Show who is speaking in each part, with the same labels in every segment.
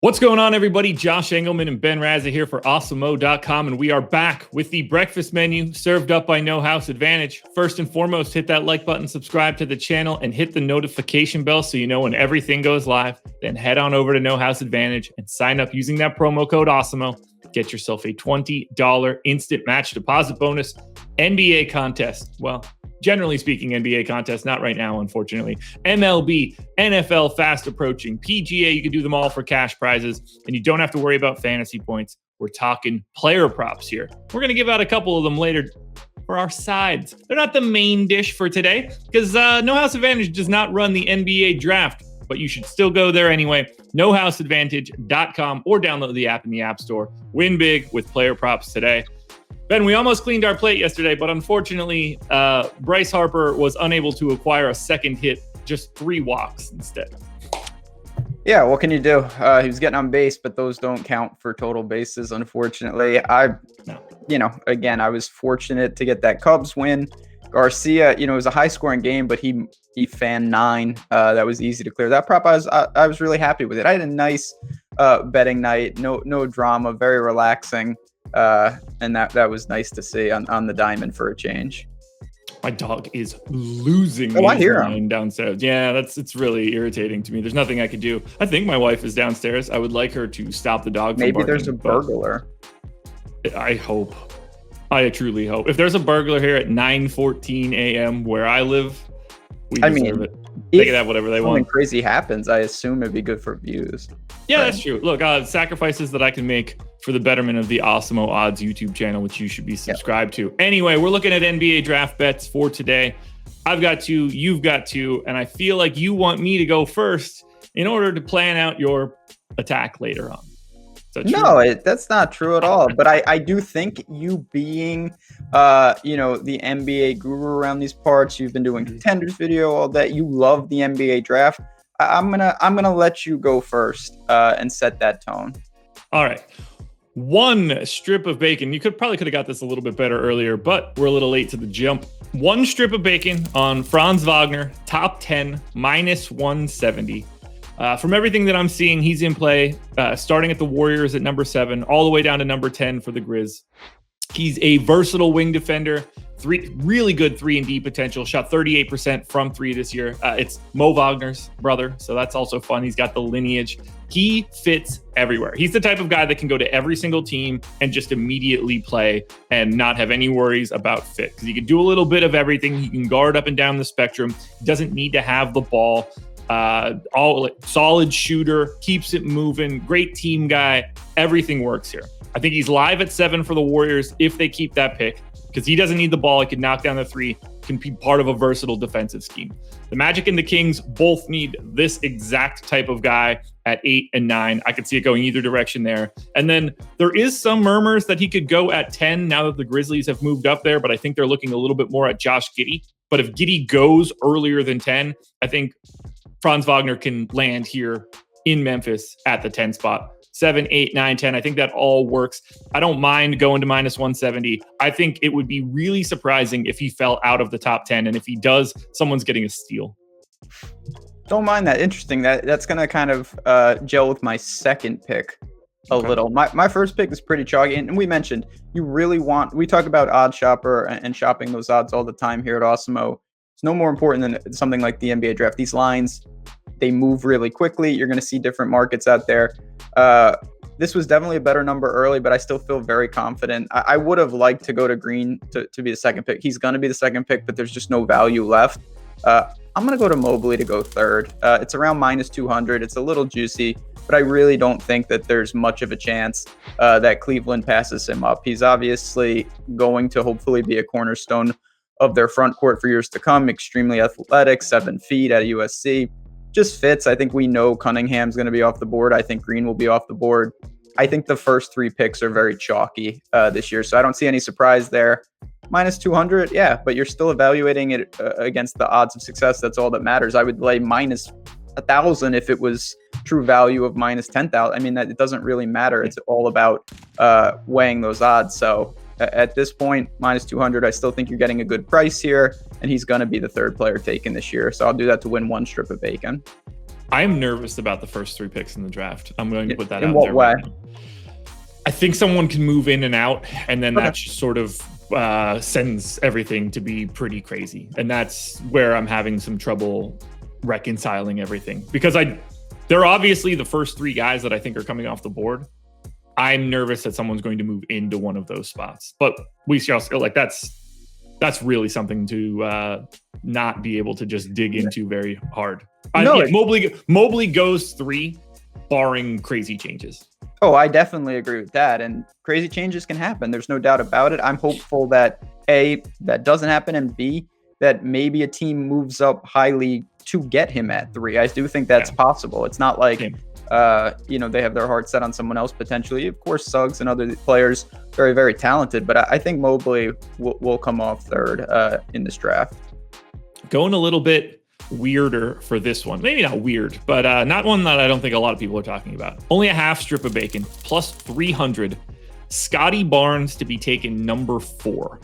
Speaker 1: What's going on, everybody? Josh Engleman and Ben Rasa here for Awesemo.com, and we are back with the breakfast menu served up by No House Advantage. First and foremost, hit that like button, subscribe to the channel, and hit the notification bell so you know when everything goes live. Then head on over to No House Advantage and sign up using that promo code Awesemo. Get yourself a $20 instant match deposit bonus NBA contest. Well, generally speaking, NBA contest, not right now, unfortunately. MLB, NFL fast approaching, PGA, you can do them all for cash prizes, and you don't have to worry about fantasy points. We're talking player props here. We're going to give out a couple of them later for our sides. They're not the main dish for today because No House Advantage does not run the NBA draft, but you should still go there anyway. NoHouseAdvantage.com or download the app in the App Store. Win big with player props today. Ben, we almost cleaned our plate yesterday, but unfortunately, Bryce Harper was unable to acquire a second hit, just 3 walks instead.
Speaker 2: Yeah, what can you do? He was getting on base, but those don't count for total bases, unfortunately. Again, I was fortunate to get that Cubs win. Garcia, it was a high-scoring game, but he fanned 9. That was easy to clear. That prop, I was really happy with it. I had a nice betting night, no drama, very relaxing. And that was nice to see on the diamond for a change.
Speaker 1: My dog is losing
Speaker 2: I hear him
Speaker 1: downstairs. Yeah, it's really irritating to me. There's nothing I could do. I think my wife is downstairs. I would like her to stop the dog.
Speaker 2: Maybe there's a burglar.
Speaker 1: I hope. I truly hope. If there's a burglar here at 9:14 a.m. where I live, we deserve it. They can have whatever they want.
Speaker 2: Something crazy happens, I assume it'd be good for views.
Speaker 1: Yeah, right? That's true. Look, sacrifices that I can make for the betterment of the Awesemo Odds YouTube channel, which you should be subscribed to. Anyway, we're looking at NBA draft bets for today. I've got 2, you've got 2, and I feel like you want me to go first in order to plan out your attack later on.
Speaker 2: No, that's not true at all. But I do think you being, the NBA guru around these parts, you've been doing contenders video, all that. You love the NBA draft. I'm gonna let you go first and set that tone.
Speaker 1: All right. 1 strip of bacon. You probably could have got this a little bit better earlier, but we're a little late to the jump. 1 strip of bacon on Franz Wagner, top 10, -170. From everything that I'm seeing, he's in play, starting at the Warriors at number 7, all the way down to number 10 for the Grizz. He's a versatile wing defender, really good 3-and-D potential, shot 38% from 3 this year. It's Mo Wagner's brother, so that's also fun. He's got the lineage. He fits everywhere. He's the type of guy that can go to every single team and just immediately play and not have any worries about fit, because he can do a little bit of everything. He can guard up and down the spectrum. He doesn't need to have the ball. Solid shooter, keeps it moving, great team guy. Everything works here. I think he's live at 7 for the Warriors if they keep that pick, because he doesn't need the ball. He can knock down the 3, can be part of a versatile defensive scheme. The Magic and the Kings both need this exact type of guy at 8 and 9. I could see it going either direction there. And then there is some murmurs that he could go at 10 now that the Grizzlies have moved up there, but I think they're looking a little bit more at Josh Giddey. But if Giddey goes earlier than 10, I think Franz Wagner can land here in Memphis at the 10 spot. 7, 8, 9, 10. I think that all works. I don't mind going to -170. I think it would be really surprising if he fell out of the top 10. And if he does, someone's getting a steal.
Speaker 2: Don't mind that. Interesting. That's going to kind of gel with my second pick a little. My first pick is pretty chalky. And we mentioned we talk about OddsShopper and shopping those odds all the time here at Awesemo. It's no more important than something like the NBA draft. These lines, they move really quickly. You're going to see different markets out there. This was definitely a better number early, but I still feel very confident. I would have liked to go to Green to be the second pick. He's going to be the second pick, but there's just no value left. I'm going to go to Mobley to go third. It's around -200. It's a little juicy, but I really don't think that there's much of a chance that Cleveland passes him up. He's obviously going to hopefully be a cornerstone of their front court for years to come. Extremely athletic, 7 feet at USC. Just fits. I think we know Cunningham's going to be off the board. I think Green will be off the board. I think the first 3 picks are very chalky this year, so I don't see any surprise there. -200, yeah, but you're still evaluating it against the odds of success. That's all that matters. I would lay -1,000 if it was true value of -10,000. I mean, that it doesn't really matter. It's all about weighing those odds. So at this point, -200, I still think you're getting a good price here, and he's going to be the 3rd player taken this year. So I'll do that to win 1 strip of bacon.
Speaker 1: I'm nervous about the first 3 picks in the draft. I'm going to put that out
Speaker 2: there. In what way?
Speaker 1: Right now. I think someone can move in and out, and then that just sort of sends everything to be pretty crazy. And that's where I'm having some trouble reconciling everything, because they're obviously the first 3 guys that I think are coming off the board. I'm nervous that someone's going to move into one of those spots, but we shall see. Like that's really something to not be able to just dig into very hard. Mobley goes 3, barring crazy changes.
Speaker 2: Oh, I definitely agree with that. And crazy changes can happen. There's no doubt about it. I'm hopeful that A, that doesn't happen, and B, that maybe a team moves up highly to get him at 3. I do think that's possible. It's not like, they have their heart set on someone else potentially. Of course, Suggs and other players, very, very talented. But I think Mobley will come off 3rd in this draft.
Speaker 1: Going a little bit weirder for this one. Maybe not weird, but not one that I don't think a lot of people are talking about. Only a half strip of bacon, plus 300. Scotty Barnes to be taken number 4.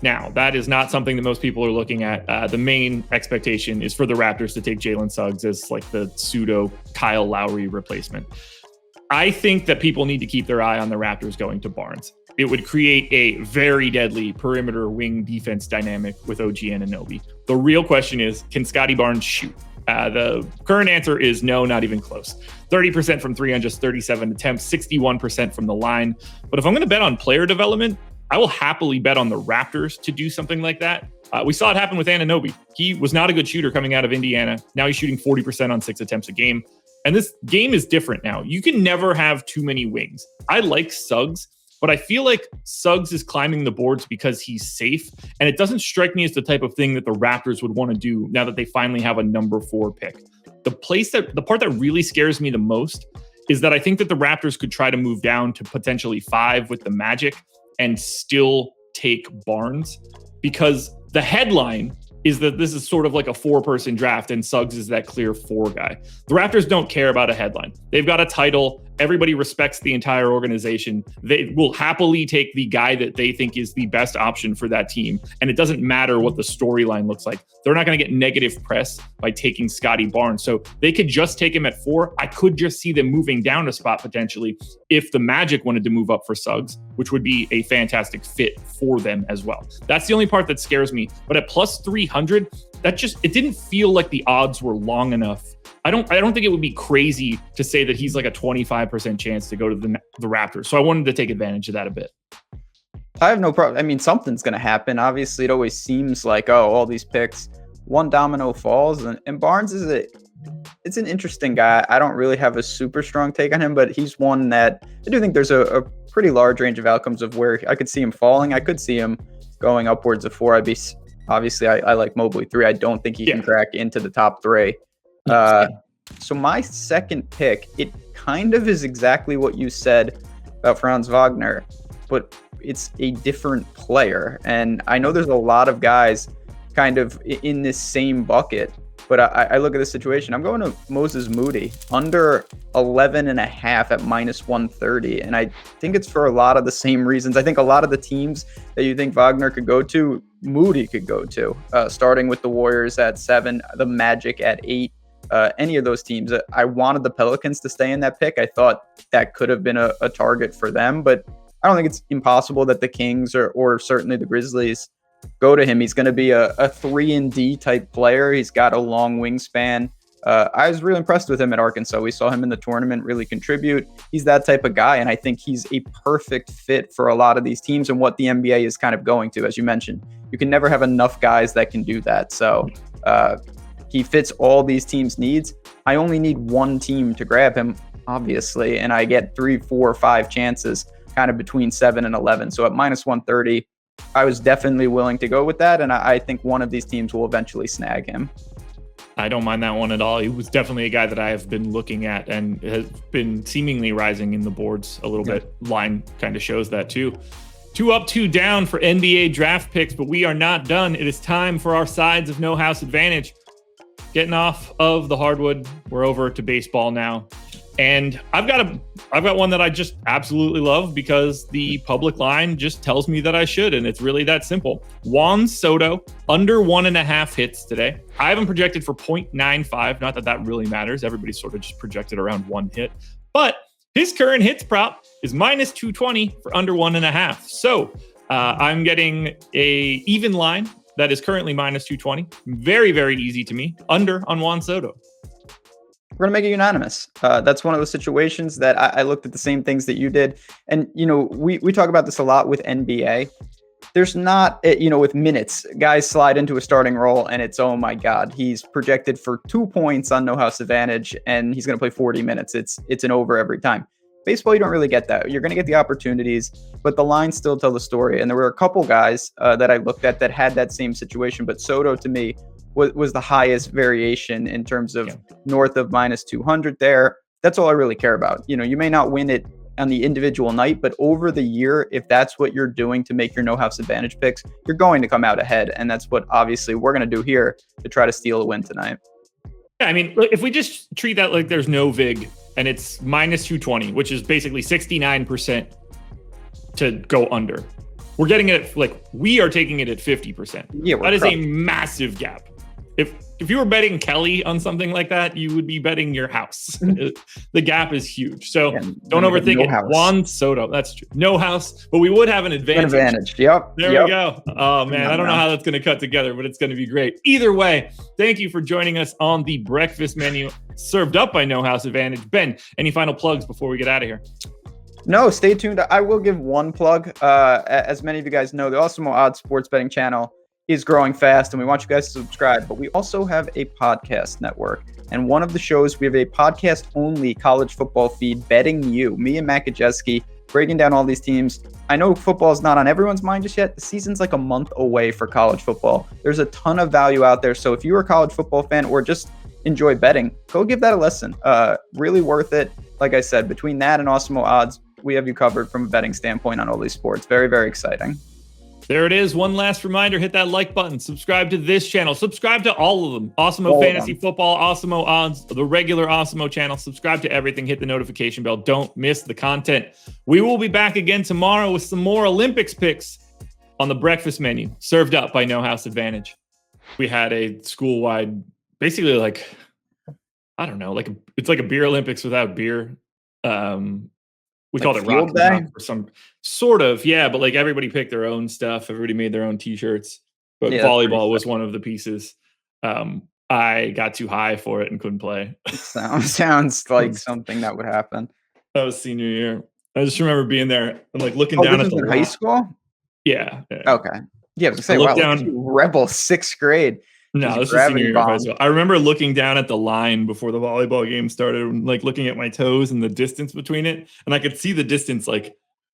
Speaker 1: Now, that is not something that most people are looking at. The main expectation is for the Raptors to take Jalen Suggs as like the pseudo Kyle Lowry replacement. I think that people need to keep their eye on the Raptors going to Barnes. It would create a very deadly perimeter wing defense dynamic with OG Anunoby. The real question is, can Scotty Barnes shoot? The current answer is no, not even close. 30% from 3 on just 37 attempts, 61% from the line. But if I'm going to bet on player development, I will happily bet on the Raptors to do something like that. We saw it happen with Anunoby. He was not a good shooter coming out of Indiana. Now he's shooting 40% on 6 attempts a game. And this game is different now. You can never have too many wings. I like Suggs, but I feel like Suggs is climbing the boards because he's safe. And it doesn't strike me as the type of thing that the Raptors would want to do now that they finally have a number 4 pick. The part that really scares me the most is that I think that the Raptors could try to move down to potentially 5 with the Magic and still take Barnes, because the headline is that this is sort of like a 4-person draft and Suggs is that clear 4 guy. The Raptors don't care about a headline. They've got a title. Everybody respects the entire organization. They will happily take the guy that they think is the best option for that team. And it doesn't matter what the storyline looks like. They're not going to get negative press by taking Scotty Barnes. So they could just take him at 4. I could just see them moving down a spot potentially if the Magic wanted to move up for Suggs, which would be a fantastic fit for them as well. That's the only part that scares me. But at plus 300, it didn't feel like the odds were long enough. I don't think it would be crazy to say that he's like a 25% chance to go to the Raptors. So I wanted to take advantage of that a bit.
Speaker 2: I have no problem. I mean, something's going to happen. Obviously, it always seems like, all these picks, one domino falls. And Barnes it's an interesting guy. I don't really have a super strong take on him, but he's one that I do think there's a pretty large range of outcomes of where I could see him falling. I could see him going upwards of 4. Obviously, I like Mobley 3. I don't think he can crack into the top 3. So my second pick, it kind of is exactly what you said about Franz Wagner, but it's a different player. And I know there's a lot of guys kind of in this same bucket, but I look at the situation. I'm going to Moses Moody under 11.5 at minus 130. And I think it's for a lot of the same reasons. I think a lot of the teams that you think Wagner could go to, Moody could go to, starting with the Warriors at 7, the Magic at 8. Any of those teams. I wanted the Pelicans to stay in that pick. I thought that could have been a target for them, but I don't think it's impossible that the Kings or certainly the Grizzlies go to him. He's going to be a 3-and-D type player. He's got a long wingspan. I was really impressed with him at Arkansas. We saw him in the tournament really contribute. He's that type of guy, and I think he's a perfect fit for a lot of these teams and what the NBA is kind of going to. As you mentioned, you can never have enough guys that can do that. So, he fits all these teams' needs. I only need one team to grab him, obviously, and I get 3, 4, 5 chances kind of between 7 and 11. So at minus 130, I was definitely willing to go with that, and I think one of these teams will eventually snag him.
Speaker 1: I don't mind that one at all. He was definitely a guy that I have been looking at and has been seemingly rising in the boards a little bit. Line kind of shows that too. 2 up, 2 down for NBA draft picks, but we are not done. It is time for our sides of No House Advantage. Getting off of the hardwood, we're over to baseball now. And I've got one that I just absolutely love because the public line just tells me that I should, and it's really that simple. Juan Soto, under 1.5 hits today. I have him projected for 0.95. Not that that really matters. Everybody's sort of just projected around 1 hit. But his current hits prop is minus 220 for under 1.5. So I'm getting a even line that is currently minus 220. Very, very easy to me. Under on Juan Soto.
Speaker 2: We're going to make it unanimous. That's one of those situations that I looked at the same things that you did. And, we talk about this a lot with NBA. There's not, with minutes, guys slide into a starting role and it's, oh my God, he's projected for 2 points on No House Advantage and he's going to play 40 minutes. It's an over every time. Baseball, you don't really get that. You're going to get the opportunities, but the lines still tell the story. And there were a couple guys that I looked at that had that same situation. But Soto, to me, was the highest variation in terms of north of minus 200 there. That's all I really care about. You may not win it on the individual night, but over the year, if that's what you're doing to make your No House Advantage picks, you're going to come out ahead. And that's what obviously we're going to do here to try to steal a win tonight.
Speaker 1: Yeah, I mean, if we just treat that like there's no VIG and it's minus 220, which is basically 69% to go under, we're getting it we are taking it at 50%.
Speaker 2: Yeah,
Speaker 1: that is a massive gap. If you were betting Kelly on something like that, you would be betting your house. The gap is huge. So don't overthink it. Juan Soto, that's true. No house, but we would have an advantage.
Speaker 2: Yep.
Speaker 1: There we go. Oh, man. I don't know how that's going to cut together, but it's going to be great. Either way, thank you for joining us on the breakfast menu served up by No House Advantage. Ben, any final plugs before we get out of here?
Speaker 2: No, stay tuned. I will give one plug. As many of you guys know, the Awesemo Odds sports betting channel is growing fast, and we want you guys to subscribe. But we also have a podcast network. And one of the shows, we have a podcast-only college football feed, Betting You. Me and Matt Gajewski breaking down all these teams. I know football is not on everyone's mind just yet. The season's like a month away for college football. There's a ton of value out there. So if you're a college football fan or just enjoy betting, go give that a listen. Really worth it. Like I said, between that and Awesemo Odds, we have you covered from a betting standpoint on all these sports. Very, very exciting.
Speaker 1: There it is. One last reminder, hit that like button, subscribe to this channel, subscribe to all of them. Awesemo Fantasy Football, Awesemo Odds, the regular Awesemo channel, subscribe to everything, hit the notification bell. Don't miss the content. We will be back again tomorrow with some more Olympics picks on the breakfast menu, served up by No House Advantage. We had a school-wide, basically it's like a beer Olympics without beer. We called it Rock for some sort of, but everybody picked their own stuff. Everybody made their own t-shirts, but volleyball was one of the pieces. I got too high for it and couldn't play.
Speaker 2: Sounds like something that would happen.
Speaker 1: That was senior year. I just remember being there and looking down at the
Speaker 2: high school.
Speaker 1: Yeah.
Speaker 2: Okay. Yeah. I was gonna say, wow, down, rebel 6th grade.
Speaker 1: No, this is senior year of high school. I remember looking down at the line before the volleyball game started, looking at my toes and the distance between it, and I could see the distance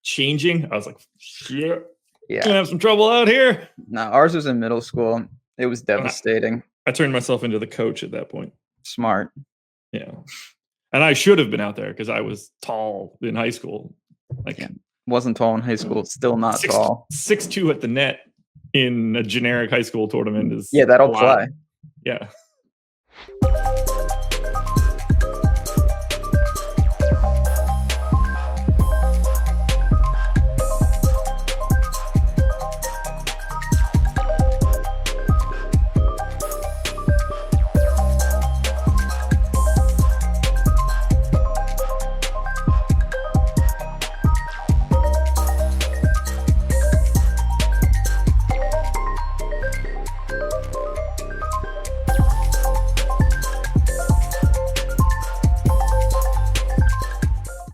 Speaker 1: changing. I was like, shit, gonna have some trouble out here.
Speaker 2: No, ours was in middle school. It was devastating.
Speaker 1: I turned myself into the coach at that point.
Speaker 2: Smart.
Speaker 1: Yeah, and I should have been out there because I was tall in high school.
Speaker 2: Wasn't tall in high school. Still not tall.
Speaker 1: 6'2" at the net. In a generic high school tournament is
Speaker 2: that'll fly.
Speaker 1: Yeah.